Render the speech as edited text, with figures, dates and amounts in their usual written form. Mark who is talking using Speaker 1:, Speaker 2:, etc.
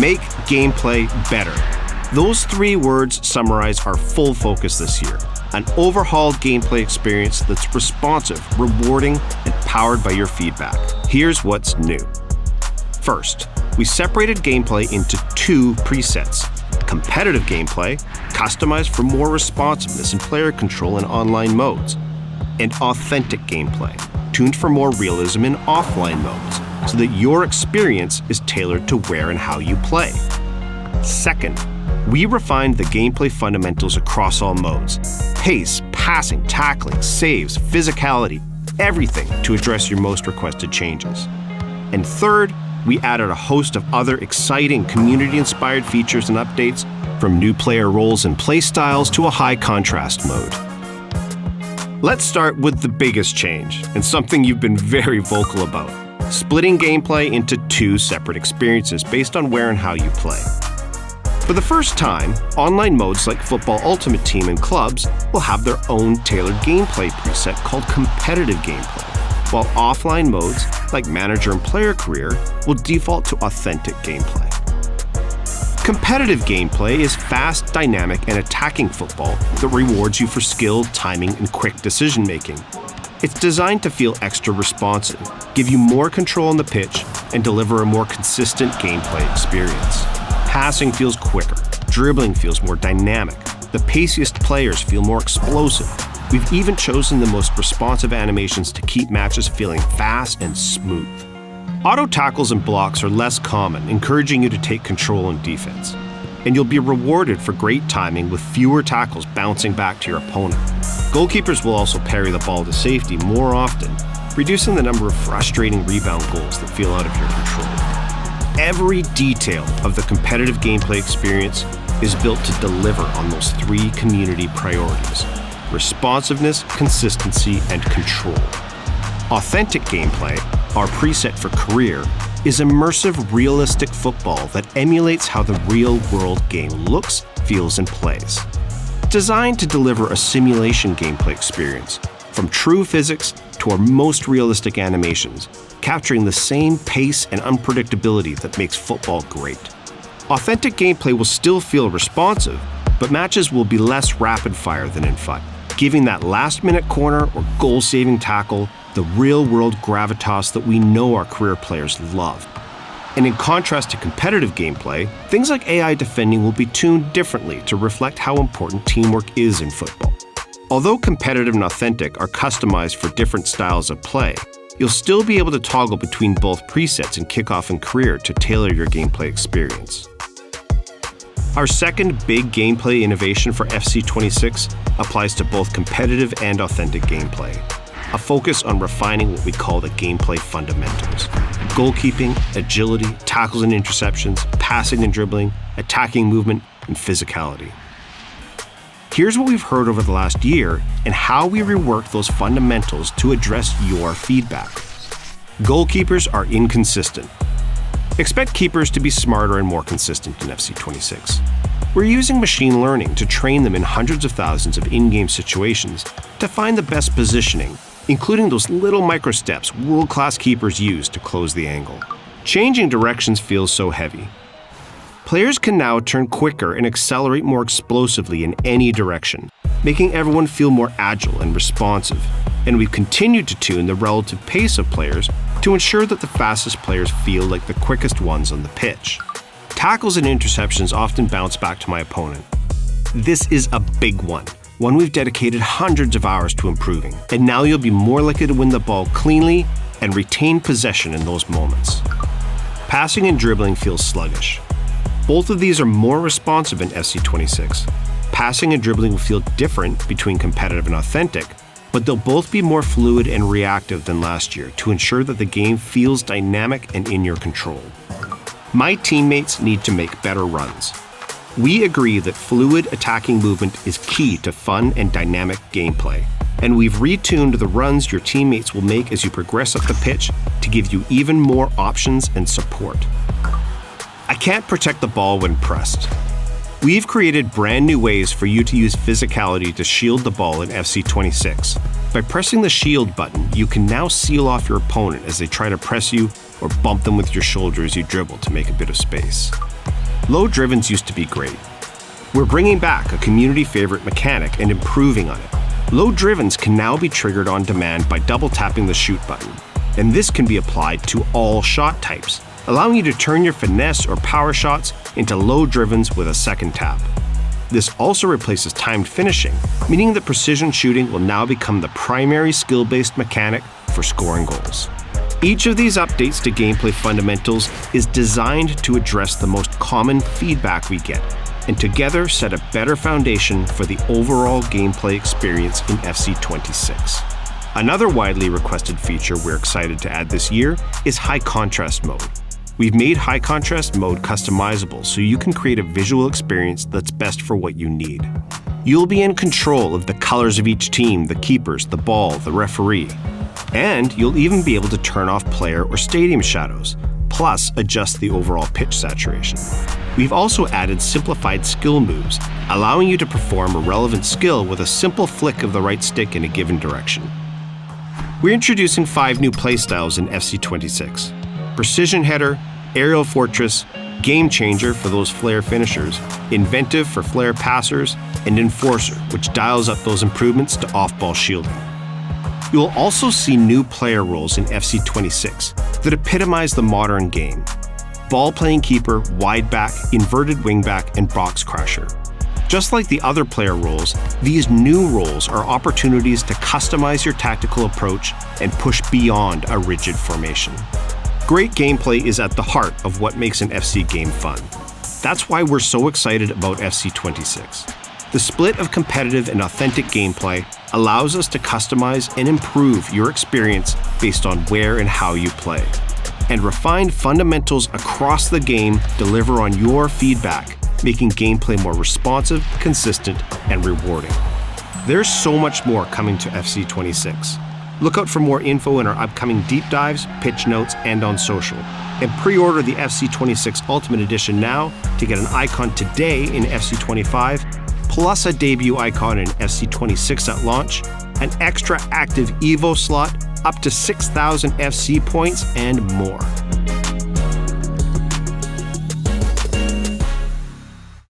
Speaker 1: Make gameplay better. Those 3 words summarize our full focus this year. An overhauled gameplay experience that's responsive, rewarding, and powered by your feedback. Here's what's new. First, we separated gameplay into 2 presets. Competitive gameplay, customized for more responsiveness and player control in online modes. And authentic gameplay, tuned for more realism in offline modes, so that your experience is tailored to where and how you play. Second, we refined the gameplay fundamentals across all modes. Pace, passing, tackling, saves, physicality, everything to address your most requested changes. And third, we added a host of other exciting community-inspired features and updates, from new player roles and playstyles to a high-contrast mode. Let's start with the biggest change, and something you've been very vocal about: splitting gameplay into 2 separate experiences based on where and how you play. For the first time, online modes like Football Ultimate Team and Clubs will have their own tailored gameplay preset called Competitive Gameplay, while offline modes like Manager and Player Career will default to Authentic Gameplay. Competitive gameplay is fast, dynamic, and attacking football that rewards you for skill, timing, and quick decision-making. It's designed to feel extra responsive, give you more control on the pitch, and deliver a more consistent gameplay experience. Passing feels quicker, dribbling feels more dynamic, the paciest players feel more explosive. We've even chosen the most responsive animations to keep matches feeling fast and smooth. Auto tackles and blocks are less common, encouraging you to take control in defense. And you'll be rewarded for great timing with fewer tackles bouncing back to your opponent. Goalkeepers will also parry the ball to safety more often, reducing the number of frustrating rebound goals that feel out of your control. Every detail of the competitive gameplay experience is built to deliver on those 3 community priorities: responsiveness, consistency, and control. Authentic gameplay, our preset for career, is immersive, realistic football that emulates how the real-world game looks, feels, and plays. Designed to deliver a simulation gameplay experience, from true physics to our most realistic animations, capturing the same pace and unpredictability that makes football great. Authentic gameplay will still feel responsive, but matches will be less rapid-fire than in FUT, giving that last-minute corner or goal-saving tackle the real-world gravitas that we know our career players love. And in contrast to competitive gameplay, things like AI defending will be tuned differently to reflect how important teamwork is in football. Although competitive and authentic are customized for different styles of play, you'll still be able to toggle between both presets in kickoff and career to tailor your gameplay experience. Our second big gameplay innovation for FC26 applies to both competitive and authentic gameplay. A focus on refining what we call the gameplay fundamentals: goalkeeping, agility, tackles and interceptions, passing and dribbling, attacking movement, and physicality. Here's what we've heard over the last year and how we reworked those fundamentals to address your feedback. Goalkeepers are inconsistent. Expect keepers to be smarter and more consistent in FC26. We're using machine learning to train them in hundreds of thousands of in-game situations to find the best positioning, including those little micro-steps world-class keepers use to close the angle. Changing directions feels so heavy. Players can now turn quicker and accelerate more explosively in any direction, making everyone feel more agile and responsive. And we've continued to tune the relative pace of players to ensure that the fastest players feel like the quickest ones on the pitch. Tackles and interceptions often bounce back to my opponent. This is a big one we've dedicated hundreds of hours to improving, and now you'll be more likely to win the ball cleanly and retain possession in those moments. Passing and dribbling feels sluggish. Both of these are more responsive in FC26. Passing and dribbling will feel different between competitive and authentic, but they'll both be more fluid and reactive than last year to ensure that the game feels dynamic and in your control. My teammates need to make better runs. We agree that fluid attacking movement is key to fun and dynamic gameplay, and we've retuned the runs your teammates will make as you progress up the pitch to give you even more options and support. I can't protect the ball when pressed. We've created brand new ways for you to use physicality to shield the ball in FC26. By pressing the shield button, you can now seal off your opponent as they try to press you or bump them with your shoulder as you dribble to make a bit of space. Low drivens used to be great. We're bringing back a community favorite mechanic and improving on it. Low drivens can now be triggered on demand by double tapping the shoot button, and this can be applied to all shot types, allowing you to turn your finesse or power shots into low drivens with a second tap. This also replaces timed finishing, meaning that precision shooting will now become the primary skill-based mechanic for scoring goals. Each of these updates to gameplay fundamentals is designed to address the most common feedback we get, and together set a better foundation for the overall gameplay experience in FC26. Another widely requested feature we're excited to add this year is high contrast mode. We've made high contrast mode customizable so you can create a visual experience that's best for what you need. You'll be in control of the colors of each team, the keepers, the ball, the referee. And you'll even be able to turn off player or stadium shadows, plus adjust the overall pitch saturation. We've also added simplified skill moves, allowing you to perform a relevant skill with a simple flick of the right stick in a given direction. We're introducing 5 new playstyles in FC26. Precision Header, Aerial Fortress, Game Changer for those flare finishers, Inventive for flare passers, and Enforcer, which dials up those improvements to off-ball shielding. You will also see new player roles in FC26 that epitomize the modern game: ball-playing keeper, wide back, inverted wingback, and box crasher. Just like the other player roles, these new roles are opportunities to customize your tactical approach and push beyond a rigid formation. Great gameplay is at the heart of what makes an FC game fun. That's why we're so excited about FC26. The split of competitive and authentic gameplay allows us to customize and improve your experience based on where and how you play. And refined fundamentals across the game deliver on your feedback, making gameplay more responsive, consistent, and rewarding. There's so much more coming to FC26. Look out for more info in our upcoming deep dives, pitch notes, and on social. And pre-order the FC26 Ultimate Edition now to get an icon today in FC25, plus a debut icon in FC26 at launch, an extra active EVO slot, up to 6,000 FC points, and more.